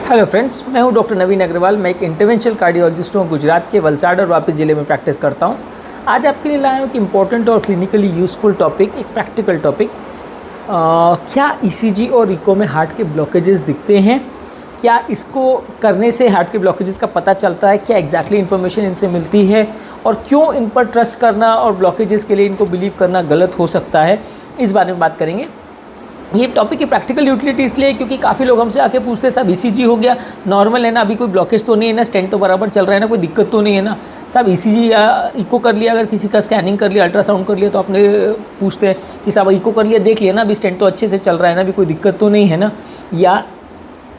Hello friends, मैं हूं doctor नवीन अग्रवाल। मैं एक इंटरवेंशनल कार्डियोलॉजिस्ट हूं। गुजरात के वलसाड़ और वापी ज़िले में प्रैक्टिस करता हूं। आज आपके लिए लाया हूं कि इम्पोर्टेंट और क्लिनिकली यूज़फुल टॉपिक, एक प्रैक्टिकल टॉपिक। क्या ईसीजी और इको में हार्ट के ब्लॉकेजेस दिखते हैं? क्या इसको करने से हार्ट के ब्लॉकेजेस का पता चलता है? क्या एग्जैक्टली इन्फॉर्मेशन इनसे मिलती है और क्यों इन पर ट्रस्ट करना और ब्लॉकेजेस के लिए इनको बिलीव करना गलत हो सकता है, इस बारे में बात करेंगे। ये टॉपिक की प्रैक्टिकल यूटिलिटी इसलिए है क्योंकि काफ़ी लोग हमसे आके पूछते हैं, साहब ईसीजी हो गया, नॉर्मल है ना, अभी कोई ब्लॉकेज तो नहीं है ना, स्टेंट तो बराबर चल रहा है ना, कोई दिक्कत तो नहीं है ना। साहब ईसीजी या इको कर लिया, अगर किसी का स्कैनिंग कर लिया, अल्ट्रासाउंड कर लिया, तो आपने पूछते हैं कि साहब इको कर लिया, देख लिया ना, अभी स्टेंट तो अच्छे से चल रहा है ना, अभी कोई दिक्कत तो नहीं है ना, या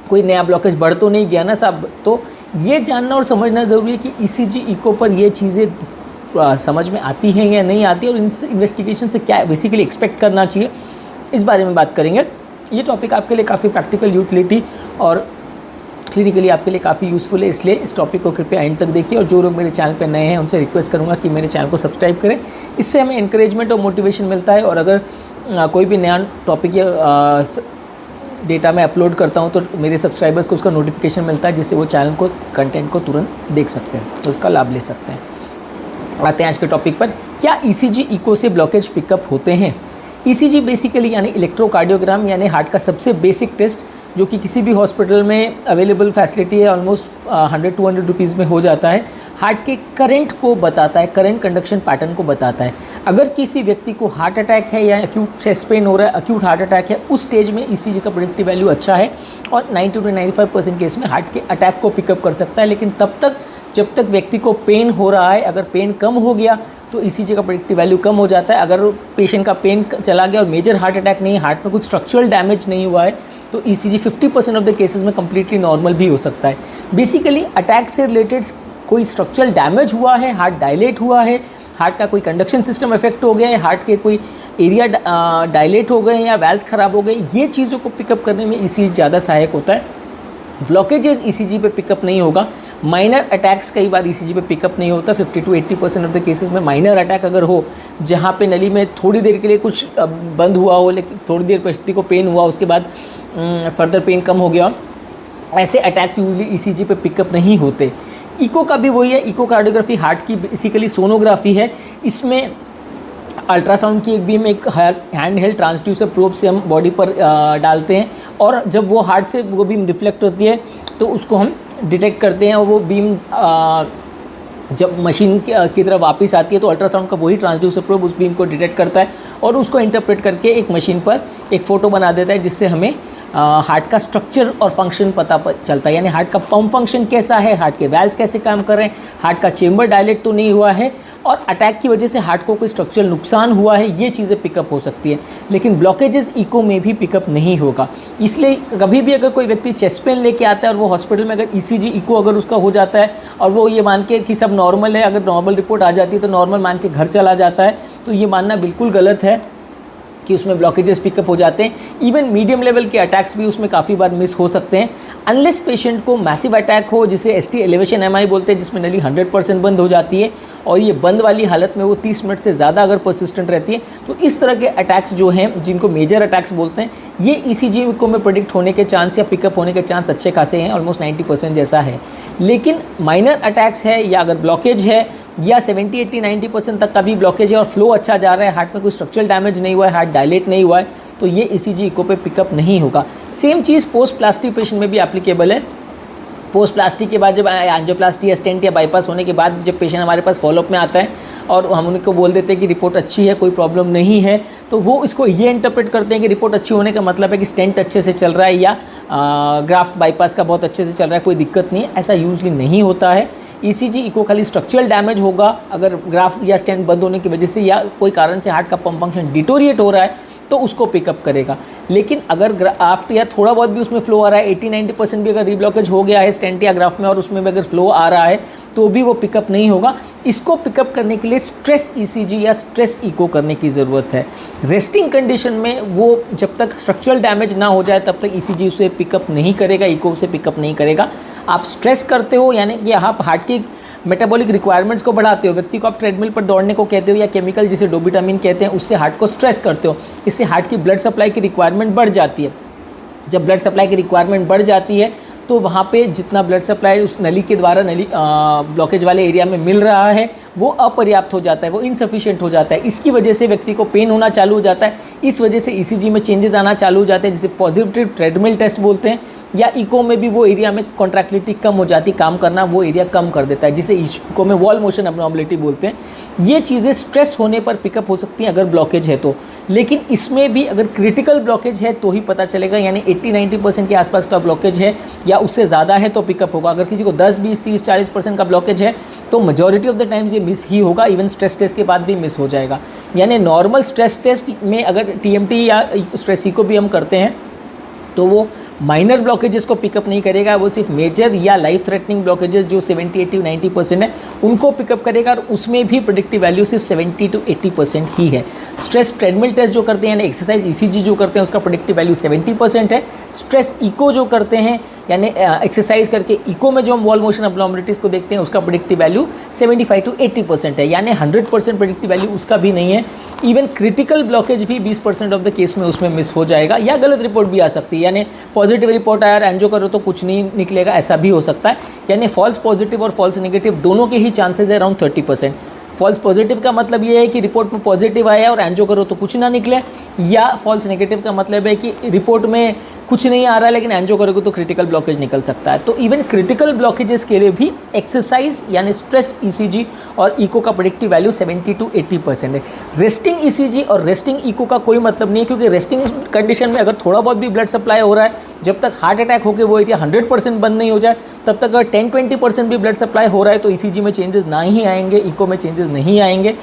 कोई नया ब्लॉकेज बढ़ तो नहीं गया ना साहब। तो ये जानना और समझना ज़रूरी है कि ईसीजी इको पर ये चीज़ें समझ में आती हैं या नहीं आती, और इन इन्वेस्टिगेशन से क्या बेसिकली एक्सपेक्ट करना चाहिए, इस बारे में बात करेंगे। ये टॉपिक आपके लिए काफ़ी प्रैक्टिकल यूटिलिटी और क्लिनिकली आपके लिए काफ़ी यूज़फुल है, इसलिए इस टॉपिक को कृपया एंड तक देखिए। और जो लोग मेरे चैनल पर नए हैं उनसे रिक्वेस्ट करूँगा कि मेरे चैनल को सब्सक्राइब करें। इससे हमें इंकरेजमेंट और मोटिवेशन मिलता है। और अगर कोई भी नया टॉपिक या डेटा में अपलोड करता हूँ तो मेरे सब्सक्राइबर्स को उसका नोटिफिकेशन मिलता है, जिससे वो चैनल को कंटेंट को तुरंत देख सकते हैं, तो उसका लाभ ले सकते हैं। आते हैं आज के टॉपिक पर। क्या ईसीजी इको से ब्लॉकेज पिकअप होते हैं? ईसीजी बेसिकली यानी इलेक्ट्रोकार्डियोग्राम यानी हार्ट का सबसे बेसिक टेस्ट, जो कि किसी भी हॉस्पिटल में अवेलेबल फैसिलिटी है, ऑलमोस्ट 100-200 रुपीज़ में हो जाता है। हार्ट के करंट को बताता है, करंट कंडक्शन पैटर्न को बताता है। अगर किसी व्यक्ति को हार्ट अटैक है या एक्यूट चेस्ट पेन हो रहा है, एक्यूट हार्ट अटैक है, उस स्टेज में ईसीजी का प्रेडिक्टिव वैल्यू अच्छा है और 90 to 95% केस में हार्ट के अटैक को पिकअप कर सकता है। लेकिन तब तक जब तक व्यक्ति को पेन हो रहा है, अगर पेन कम हो गया तो ईसीजी का प्रेडिक्टिव वैल्यू कम हो जाता है। अगर पेशेंट का पेन चला गया और मेजर हार्ट अटैक नहीं, हार्ट में कुछ स्ट्रक्चरल डैमेज नहीं हुआ है, तो ईसीजी 50% ऑफ द केसेस में कम्प्लीटली नॉर्मल भी हो सकता है। बेसिकली अटैक से रिलेटेड कोई स्ट्रक्चरल डैमेज हुआ है, हार्ट डायलेट हुआ है, हार्ट का कोई कंडक्शन सिस्टम इफेक्ट हो गया है, हार्ट के कोई एरिया डायलेट हो गए हैं या वैल्व्स खराब हो गए, ये चीज़ों को पिकअप करने में ईसीजी ज़्यादा सहायक होता है। ब्लॉकेजेस ईसीजी पे पिकअप नहीं होगा। माइनर अटैक्स कई बार ईसीजी पे पिकअप नहीं होता। 50 to 80% ऑफ द केसेस में माइनर अटैक अगर हो, जहाँ पे नली में थोड़ी देर के लिए कुछ बंद हुआ हो, लेकिन थोड़ी देर व्यक्ति को पेन हुआ, उसके बाद फर्दर पेन कम हो गया, ऐसे अटैक्स यूजली ईसीजी पे पिकअप नहीं होते। इको का भी वही है। इकोकार्डियोग्राफी हार्ट की बेसिकली सोनोग्राफी है। इसमें अल्ट्रासाउंड की एक बीम, एक हैंड हेल्ड ट्रांसड्यूसर प्रोब से हम बॉडी पर डालते हैं, और जब वो हार्ट से वो बीम रिफ्लेक्ट होती है तो उसको हम डिटेक्ट करते हैं, और वो बीम जब मशीन की तरफ वापस आती है तो अल्ट्रासाउंड का वही ट्रांसड्यूसर प्रोब उस बीम को डिटेक्ट करता है और उसको इंटरप्रेट करके एक मशीन पर एक फ़ोटो बना देता है, जिससे हमें हार्ट का स्ट्रक्चर और फंक्शन पता चलता है। यानी हार्ट का पंप फंक्शन कैसा है, हार्ट के वैल्व्स कैसे काम कर रहे हैं, हार्ट का चेंबर डायलेट तो नहीं हुआ है, और अटैक की वजह से हार्ट को कोई स्ट्रक्चरल नुकसान हुआ है, ये चीज़ें पिकअप हो सकती है। लेकिन ब्लॉकेजेस इको में भी पिकअप नहीं होगा। इसलिए कभी भी अगर कोई व्यक्ति चेस्ट पेन लेके आता है और वो हॉस्पिटल में अगर ईसीजी इको अगर उसका हो जाता है और वो ये मान के कि सब नॉर्मल है, अगर नॉर्मल रिपोर्ट आ जाती है तो नॉर्मल मान के घर चला जाता है, तो ये मानना बिल्कुल गलत है कि उसमें ब्लॉकेजेस पिकअप हो जाते हैं। इवन मीडियम लेवल के अटैक्स भी उसमें काफ़ी बार मिस हो सकते हैं, अनलेस पेशेंट को मैसिव अटैक हो, जिसे एसटी एलिवेशन एमआई बोलते हैं, जिसमें नली 100% बंद हो जाती है, और ये बंद वाली हालत में वो 30 मिनट से ज़्यादा अगर परसिस्टेंट रहती है, तो इस तरह के अटैक्स जो हैं, जिनको मेजर अटैक्स बोलते हैं, ये ईसीजी को में प्रेडिक्ट होने के चांस या पिकअप होने के चांस अच्छे खासे हैं, ऑलमोस्ट 90% जैसा है। लेकिन माइनर अटैक्स है या अगर ब्लॉकेज है या 70, 80, 90% तक का भी ब्लॉकेज है और फ्लो अच्छा जा रहा है, हार्ट में कोई स्ट्रक्चरल डैमेज नहीं हुआ है, हार्ट डायलेट नहीं हुआ है, तो ये ईसीजी इको पे पिकअप नहीं होगा। सेम चीज़ पोस्ट प्लास्टिक पेशेंट में भी एप्लीकेबल है। पोस्ट प्लास्टिक के बाद जब एंजियोप्लास्टी या स्टेंट या बाईपास होने के बाद जब पेशेंट हमारे पास फॉलोअप में आता है और हम उनको बोल देते हैं कि रिपोर्ट अच्छी है, कोई प्रॉब्लम नहीं है, तो वो इसको ये इंटरप्रेट करते हैं कि रिपोर्ट अच्छी होने का मतलब है कि स्टेंट अच्छे से चल रहा है या ग्राफ्ट बाईपास का बहुत अच्छे से चल रहा है, कोई दिक्कत नहीं है। ऐसा यूजली नहीं होता है। ईसीजी इको खाली स्ट्रक्चरल डैमेज होगा, अगर ग्राफ्ट या स्टेंट बंद होने की वजह से या कोई कारण से हार्ट का पंप फंक्शन डिटोरिएट हो रहा है तो उसको पिकअप करेगा। लेकिन अगर ग्राफ्ट या थोड़ा बहुत भी उसमें फ्लो आ रहा है, 80-90% भी अगर रीब्लॉकेज हो गया है स्टेंट या ग्राफ्ट में और उसमें भी अगर फ्लो आ रहा है, तो भी वो पिकअप नहीं होगा। इसको पिकअप करने के लिए स्ट्रेस ईसीजी या स्ट्रेस इको करने की ज़रूरत है। रेस्टिंग कंडीशन में वो जब तक स्ट्रक्चरल डैमेज ना हो जाए तब तक ईसीजी उसे पिकअप नहीं करेगा, इको उसे पिकअप नहीं करेगा। आप स्ट्रेस करते हो, यानी कि आप हार्ट की मेटाबॉलिक रिक्वायरमेंट्स को बढ़ाते हो, व्यक्ति को आप ट्रेडमिल पर दौड़ने को कहते हो या केमिकल जिसे डोबिटामिन कहते हैं उससे हार्ट को स्ट्रेस करते हो, इससे हार्ट की ब्लड सप्लाई की रिक्वायरमेंट बढ़ जाती है। जब ब्लड सप्लाई की रिक्वायरमेंट बढ़ जाती है तो वहाँ पे जितना ब्लड सप्लाई उस नली के द्वारा नली ब्लॉकेज वाले एरिया में मिल रहा है वो अपर्याप्त हो जाता है, वो इनसफिशिएंट हो जाता है। इसकी वजह से व्यक्ति को पेन होना चालू हो जाता है। इस वजह से ईसीजी में चेंजेस आना चालू हो जाते हैं, जिसे पॉजिटिव ट्रेडमिल टेस्ट बोलते हैं, या इको में भी वो एरिया में कॉन्ट्रैक्टिलिटी कम हो जाती, काम करना वो एरिया कम कर देता है, जिसे इको में वॉल मोशन अबनॉर्मलिटी बोलते हैं। ये चीज़ें स्ट्रेस होने पर पिकअप हो सकती हैं अगर ब्लॉकेज है तो, लेकिन इसमें भी अगर क्रिटिकल ब्लॉकेज है तो ही पता चलेगा, यानी 80-90% के आसपास का ब्लॉकेज है या उससे ज़्यादा है तो पिकअप होगा। अगर किसी को 10, 20, 30, 40% का ब्लॉकेज है तो मेजॉरिटी ऑफ द टाइम्स ये मिस ही होगा, इवन स्ट्रेस टेस्ट के बाद भी मिस हो जाएगा। यानी नॉर्मल स्ट्रेस टेस्ट में अगर टीएमटी या स्ट्रेस इको भी हम करते हैं तो वो माइनर ब्लॉकेजेस को पिकअप नहीं करेगा, वो सिर्फ मेजर या लाइफ थ्रेटनिंग ब्लॉकेजेस जो 70, 80, 90% है उनको पिकअप करेगा, और उसमें भी प्रेडिक्टिव वैल्यू सिर्फ 70 to 80% ही है। स्ट्रेस ट्रेडमिल टेस्ट जो करते हैं यानी एक्सरसाइज ईसीजी जो करते हैं उसका प्रेडिक्टिव वैल्यू 70% है। स्ट्रेस इको जो करते हैं यानी एक्सरसाइज करके इको में जो हम वॉल मोशन अबनॉर्मलिटीज़ को देखते हैं उसका प्रेडिक्टिव वैल्यू 75 to 80% है, यानी 100% प्रेडिक्टिव वैल्यू उसका भी नहीं है। इवन क्रिटिकल ब्लॉकेज भी 20% ऑफ द केस में उसमें मिस हो जाएगा, या गलत रिपोर्ट भी आ सकती है, यानी पॉजिटिव रिपोर्ट आया और एंजियो करो तो कुछ नहीं निकलेगा, ऐसा भी हो सकता है। यानी फॉल्स पॉजिटिव और फॉल्स नेगेटिव दोनों के ही चांसेस है अराउंड 30%। फॉल्स पॉजिटिव का मतलब ये है कि रिपोर्ट में पॉजिटिव आया और एंजियो करो तो कुछ ना निकले, या फॉल्स नेगेटिव का मतलब है कि रिपोर्ट में कुछ नहीं आ रहा है लेकिन एंजियो करोगे तो क्रिटिकल ब्लॉकेज निकल सकता है। तो इवन क्रिटिकल ब्लॉकेजेस के लिए भी एक्सरसाइज यानी स्ट्रेस ईसीजी और इको का प्रेडिक्टिव वैल्यू 70 to 80% है। रेस्टिंग ईसीजी और रेस्टिंग इको का कोई मतलब नहीं है, क्योंकि रेस्टिंग कंडीशन में अगर थोड़ा बहुत भी ब्लड सप्लाई हो रहा है, जब तक हार्ट अटैक होकर वो एरिया 100% बंद नहीं हो जाए तब तक अगर 10-20% भी ब्लड सप्लाई हो रहा है तो ईसीजी में चेंजेस ना ही आएंगे, इको में चेंजेस नहीं आएंगे।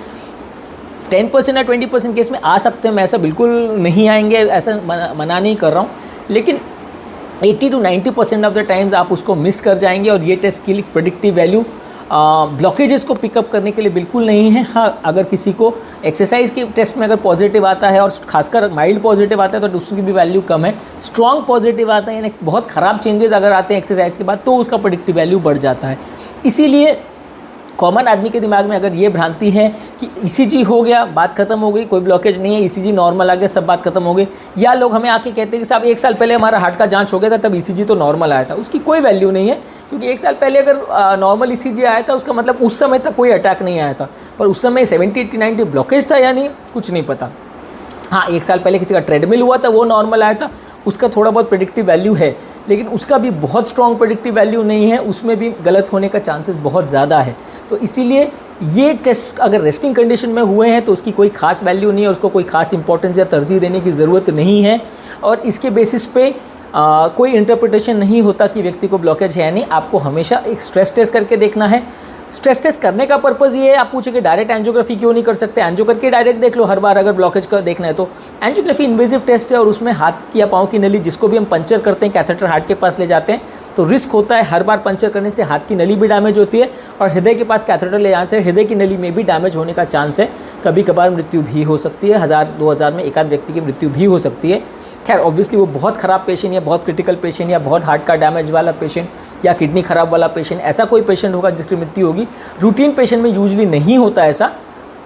10% या 20% केस में आ सकते हैं, मैं ऐसा बिल्कुल नहीं आएंगे, ऐसा मना नहीं कर रहा हूँ, लेकिन 80 to 90% ऑफ द टाइम्स आप उसको मिस कर जाएंगे। और ये टेस्ट के लिए प्रेडिक्टिव वैल्यू ब्लॉकेजेस को पिकअप करने के लिए बिल्कुल नहीं है। हाँ, अगर किसी को एक्सरसाइज के टेस्ट में अगर पॉजिटिव आता है और खासकर माइल्ड पॉजिटिव आता है तो उसकी भी वैल्यू कम है। स्ट्रॉन्ग पॉजिटिव आता है यानी बहुत ख़राब चेंजेस अगर आते हैं एक्सरसाइज के बाद तो उसका प्रेडिक्टिव वैल्यू बढ़ जाता है। इसीलिए कॉमन आदमी के दिमाग में अगर ये भ्रांति है कि ईसीजी हो गया बात खत्म हो गई, कोई ब्लॉकेज नहीं है, ईसीजी नॉर्मल आ गया सब बात खत्म हो गई, या लोग हमें आके कहते हैं कि साहब 1 साल पहले हमारा हार्ट का जांच हो गया था तब ईसीजी तो नॉर्मल आया था, उसकी कोई वैल्यू नहीं है। क्योंकि 1 साल पहले अगर नॉर्मल ईसीजी आया था उसका मतलब उस समय तक कोई अटैक नहीं आया था, पर उस समय 70, 80, 90 ब्लॉकेज था या नहीं कुछ नहीं पता। हाँ, 1 साल पहले किसी का ट्रेडमिल हुआ था वो नॉर्मल आया था, उसका थोड़ा बहुत प्रेडिक्टिव वैल्यू है, लेकिन उसका भी बहुत स्ट्रॉन्ग प्रेडिक्टिव वैल्यू नहीं है, उसमें भी गलत होने का चांसेस बहुत ज़्यादा है। तो इसीलिए ये टेस्ट अगर रेस्टिंग कंडीशन में हुए हैं तो उसकी कोई खास वैल्यू नहीं है, उसको कोई खास इंपॉर्टेंस या तरजीह देने की ज़रूरत नहीं है, और इसके बेसिस पे कोई इंटरप्रिटेशन नहीं होता कि व्यक्ति को ब्लॉकेज है या नहीं। आपको हमेशा एक स्ट्रेस टेस्ट करके देखना है। स्ट्रेस टेस्ट करने का पर्पज़ ये है, आप पूछे कि डायरेक्ट एंजियोग्राफी क्यों नहीं कर सकते, एंजियो करके डायरेक्ट देख लो हर बार अगर ब्लॉकेज का देखना है तो। एंजियोग्राफी इन्वेजिव टेस्ट है और उसमें हाथ की या पाँव की नली जिसको भी हम पंचर करते हैं कैथेटर हार्ट के पास ले जाते हैं तो रिस्क होता है हर बार पंचर करने से हाथ की नली भी डैमेज होती है और हृदय के पास कैथेटर ले जाने से हृदय की नली में भी डैमेज होने का चांस है। कभी कभार मृत्यु भी हो सकती है, 1000-2000 में एक आध व्यक्ति की मृत्यु भी हो सकती है। खैर ऑब्वियसली वो बहुत ख़राब पेशेंट या बहुत क्रिटिकल पेशेंट या बहुत हार्ट का डैमेज वाला पेशेंट या किडनी ख़राब वाला पेशेंट, ऐसा कोई पेशेंट होगा जिसकी मृत्यु होगी। रूटीन पेशेंट में यूजुअली नहीं होता ऐसा,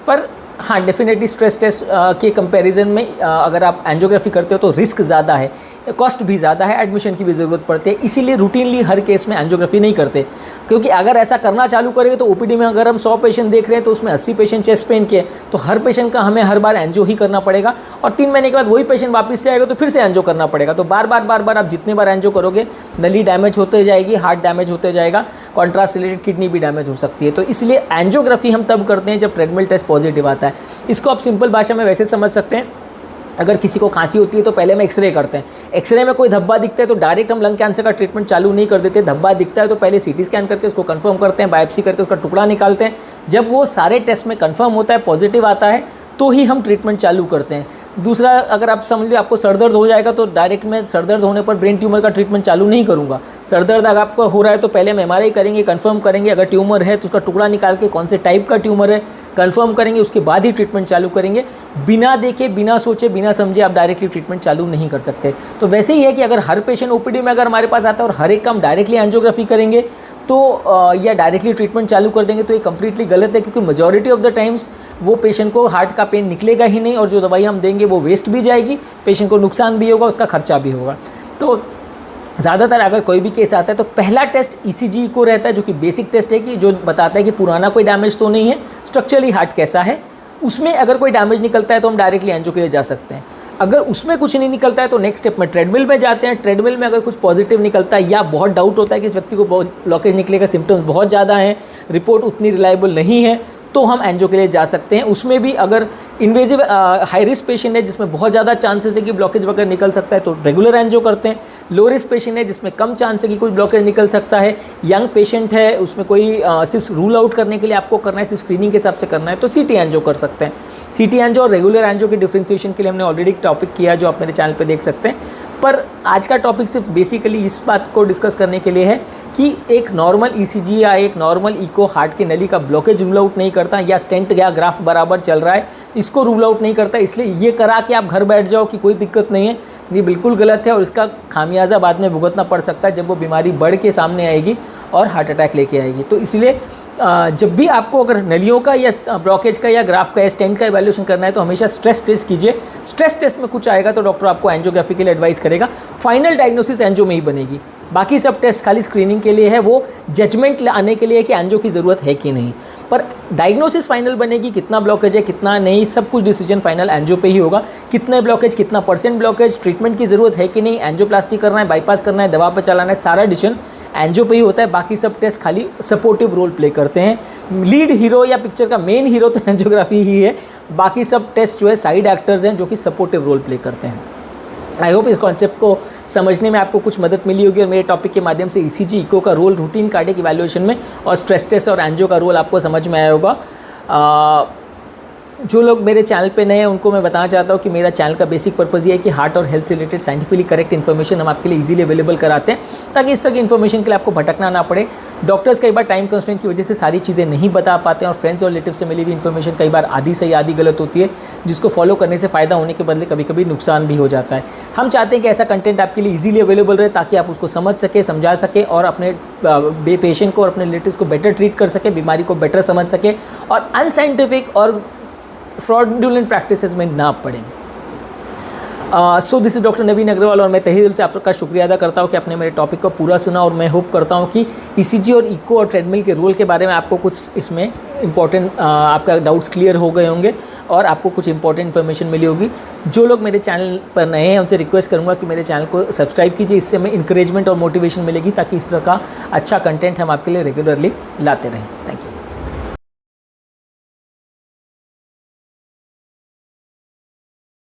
पर हाँ डेफिनेटली स्ट्रेस टेस्ट के कंपैरिजन में अगर आप एंजियोग्राफी करते हो तो रिस्क ज़्यादा है, कॉस्ट भी ज़्यादा है, एडमिशन की भी ज़रूरत पड़ती है, इसीलिए रूटीनली हर केस में एंजियोग्राफी नहीं करते। क्योंकि अगर ऐसा करना चालू करेंगे तो ओपीडी में अगर हम 100 पेशेंट देख रहे हैं तो उसमें 80 पेशेंट चेस्ट पेन के, तो हर पेशेंट का हमें हर बार एंजियो ही करना पड़ेगा और 3 महीने के बाद वही पेशेंट वापस से आएगा तो फिर से एंजियो करना पड़ेगा। तो बार बार आप जितने बार एंजियो करोगे नली डैमेज होते जाएगी, हार्ट डैमेज होते जाएगा, कॉन्ट्रास्ट रिलेटेड किडनी भी डैमेज हो सकती है। तो इसलिए एंजियोग्राफी हम तब करते हैं जब ट्रेडमिल टेस्ट पॉजिटिव आता है। इसको आप सिंपल भाषा में वैसे समझ सकते हैं, अगर किसी को खांसी होती है तो पहले हम एक्सरे करते हैं, एक्सरे में कोई धब्बा दिखता है तो डायरेक्ट हम लंग कैंसर का ट्रीटमेंट चालू नहीं कर देते। धब्बा दिखता है तो पहले सीटी स्कैन करके उसको कंफर्म करते हैं, बायोप्सी करके उसका टुकड़ा निकालते हैं। जब वो सारे टेस्ट में कंफर्म होता है, पॉजिटिव आता है, तो ही हम ट्रीटमेंट चालू करते हैं। दूसरा, अगर आप समझ लीजिए आपको सर दर्द हो जाएगा तो डायरेक्ट मैं सर दर्द होने पर ब्रेन ट्यूमर का ट्रीटमेंट चालू नहीं करूँगा। सर दर्द अगर आपको हो रहा है तो पहले हम एमआरआई करेंगे, कंफर्म करेंगे, अगर ट्यूमर है तो उसका टुकड़ा निकाल के कौन से टाइप का ट्यूमर है कंफर्म करेंगे, उसके बाद ही ट्रीटमेंट चालू करेंगे। बिना देखे, बिना सोचे, बिना समझे आप डायरेक्टली ट्रीटमेंट चालू नहीं कर सकते। तो वैसे ही है कि अगर हर पेशेंट ओपीडी में अगर हमारे पास आता है और हर एक का हम डायरेक्टली एंजियोग्राफी करेंगे तो या डायरेक्टली ट्रीटमेंट चालू कर देंगे तो ये कम्प्लीटली गलत है, क्योंकि मेजॉरिटी ऑफ द टाइम्स वो पेशेंट को हार्ट का पेन निकलेगा ही नहीं और जो दवाई हम देंगे वो वेस्ट भी जाएगी, पेशेंट को नुकसान भी होगा, उसका खर्चा भी होगा। तो ज़्यादातर अगर कोई भी केस आता है तो पहला टेस्ट ईसीजी को रहता है, जो कि बेसिक टेस्ट है कि जो बताता है कि पुराना कोई डैमेज तो नहीं है, स्ट्रक्चरली हार्ट कैसा है। उसमें अगर कोई डैमेज निकलता है तो हम डायरेक्टली एंजियो के लिए जा सकते हैं। अगर उसमें कुछ नहीं निकलता है तो नेक्स्ट स्टेप में ट्रेडमिल में जाते हैं। ट्रेडमिल में अगर कुछ पॉजिटिव निकलता है या बहुत डाउट होता है कि इस व्यक्ति को बहुत ब्लॉकेज निकलेगा, सिम्टम्स बहुत ज़्यादा हैं, रिपोर्ट उतनी रिलायबल नहीं है, तो हम एंजियो के लिए जा सकते हैं। उसमें भी अगर इन्वेजिव हाई रिस्क पेशेंट है जिसमें बहुत ज़्यादा चांसेस है कि ब्लॉकेज वगैरह निकल सकता है तो रेगुलर एंजियो करते हैं। लो रिस्क पेशेंट है जिसमें कम चांस है कि कोई ब्लॉकेज निकल सकता है, यंग पेशेंट है उसमें कोई सिर्फ रूल आउट करने के लिए आपको करना है, सिर्फ स्क्रीनिंग के हिसाब से करना है, तो सीटी एंजियो कर सकते हैं। सीटी एंजियो और रेगुलर एंजियो के डिफ्रेंसिएशन के लिए हमने ऑलरेडी एक टॉपिक किया जो आप मेरे चैनल पर देख सकते हैं। पर आज का टॉपिक सिर्फ बेसिकली इस बात को डिस्कस करने के लिए है कि एक नॉर्मल ईसीजी या एक नॉर्मल इको हार्ट की नली का ब्लॉकेज रूल आउट नहीं करता, या स्टेंट या ग्राफ बराबर चल रहा है इसको रूल आउट नहीं करता। इसलिए ये करा कि आप घर बैठ जाओ कि कोई दिक्कत नहीं है, ये बिल्कुल गलत है और इसका खामियाजा बाद में भुगतना पड़ सकता है जब वो बीमारी बढ़ के सामने आएगी और हार्ट अटैक लेके आएगी। तो इसलिए जब भी आपको अगर नलियों का या ब्लॉकेज का या ग्राफ का या स्टेंट का इवैल्यूएशन करना है तो हमेशा स्ट्रेस टेस्ट कीजिए। स्ट्रेस टेस्ट में कुछ आएगा तो डॉक्टर आपको एंजियोग्राफी के लिए एडवाइस करेगा। फाइनल डायग्नोसिस एंजियो में ही बनेगी, बाकी सब टेस्ट खाली स्क्रीनिंग के लिए है, वो जजमेंट लाने के लिए कि एंजियो की ज़रूरत है कि नहीं। पर डायग्नोसिस फाइनल बनेगी, कितना ब्लॉकेज है कितना नहीं, सब कुछ डिसीजन फाइनल एंजियो पे ही होगा। कितने ब्लॉकेज, कितना परसेंट ब्लॉकेज, ट्रीटमेंट की ज़रूरत है कि नहीं, एंजियोप्लास्टी करना है, बाईपास करना है, दवा पर चलाना है, सारा डिसीजन एंजियो पे ही होता है। बाकी सब टेस्ट खाली सपोर्टिव रोल प्ले करते हैं। लीड हीरो या पिक्चर का मेन हीरो तो एंजियोग्राफी ही है, बाकी सब टेस्ट जो है साइड एक्टर्स हैं जो कि सपोर्टिव रोल प्ले करते हैं। आई होप इस कॉन्सेप्ट को समझने में आपको कुछ मदद मिली होगी और मेरे टॉपिक के माध्यम से ईसीजी, इको का रोल रूटीन कार्डियक इवैल्यूएशन में और स्ट्रेस टेस्ट और एंजियो का रोल आपको समझ में आया होगा। जो लोग मेरे चैनल पे नए हैं उनको मैं बताना चाहता हूँ कि मेरा चैनल का बेसिक पर्पज़ ये है कि हार्ट और हेल्थ से रिलेटेड साइंटिफिकली करेक्ट इन्फॉर्मेशन हम आपके लिए इजीली अवेलेबल कराते हैं, ताकि इस तरह की इन्फॉर्मेशन के लिए आपको भटकना ना पड़े। डॉक्टर्स कई बार टाइम कंस्ट्रेंट की वजह से सारी चीज़ें नहीं बता पाते हैं और फ्रेंड्स और रिलेटिव से मिली हुई इन्फॉर्मेशन कई बार आधी सही आधी गलत होती है, जिसको फॉलो करने से फ़ायदा होने के बदले कभी कभी नुकसान भी हो जाता है। हम चाहते हैं कि ऐसा कंटेंट आपके लिए ईजिली अवेलेबल रहे ताकि आप उसको समझ सके, समझा सके और अपने पेशेंट को और अपने रिलेटिव्स को बेटर ट्रीट कर सके, बीमारी को बेटर समझ सके और अनसाइंटिफिक और फ्रॉडुलेंट प्रैक्टिसेस में ना पड़ें। सो दिस इज़ डॉक्टर नवीन अग्रवाल और मैं तहे दिल से आपका शुक्रिया अदा करता हूँ कि आपने मेरे टॉपिक को पूरा सुना और मैं होप करता हूँ कि ईसीजी और इको और ट्रेडमिल के रोल के बारे में आपको कुछ इसमें इंपॉर्टेंट आपका डाउट्स क्लियर हो गए होंगे और आपको कुछ इंपॉर्टेंट इन्फॉर्मेशन मिली होगी। जो लोग मेरे चैनल पर नए हैं उनसे रिक्वेस्ट करूँगा कि मेरे चैनल को सब्सक्राइब कीजिए, इससे हमें इंकरेजमेंट और मोटिवेशन मिलेगी ताकि इस तरह का अच्छा कंटेंट हम आपके लिए रेगुलरली लाते रहें। Thank you.